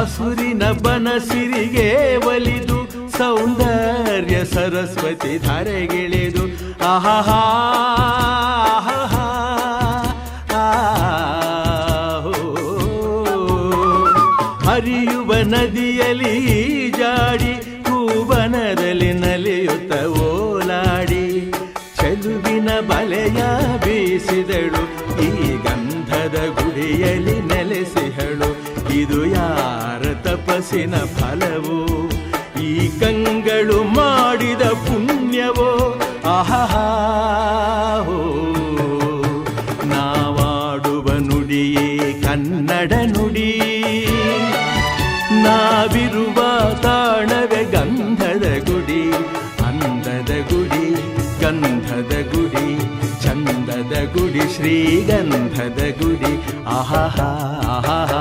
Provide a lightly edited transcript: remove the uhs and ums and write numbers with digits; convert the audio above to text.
ಹಸುರಿನ ಬನಸಿರಿಗೆ ಒಲಿದು ಸೌಂದರ್ಯ ಸರಸ್ವತಿ ಧರೆಗಿಳಿದು ಆಹಾ ಹರಿಯುವ ನದಿಯಲ್ಲಿ ಜಾಡಿ ಹೂವನದಲ್ಲಿ ನಲಿಯುತ್ತ ಓಲಾಡಿ ಚೆಲುವಿನ ಬಲೆಯ ಬೀಸಿದಳು ಈ ಗಂಧದ ಗುಡಿಯಲ್ಲಿ ನೆಲೆಸಿಹಳು. ಇದು ಯಾರ ತಪಸ್ಸಿನ ಫಲವೋ, ಈ ಕಂಗಳು ಮಾಡಿದ ಪುಣ್ಯವೋ. ಆಹಾ ನಾವಾಡುವ ನುಡಿಯೇ ಕನ್ನಡ ನುಡಿ, ನಾವಿರುವ ತಾಣವೇ ಗಂಧದ ಗುಡಿ. ಅಂದದ ಗುಡಿ, ಗಂಧದ ಗುಡಿ, ಚಂದದ ಗುಡಿ, ಶ್ರೀಗಂಧದ ಗುಡಿ. ಆಹಾ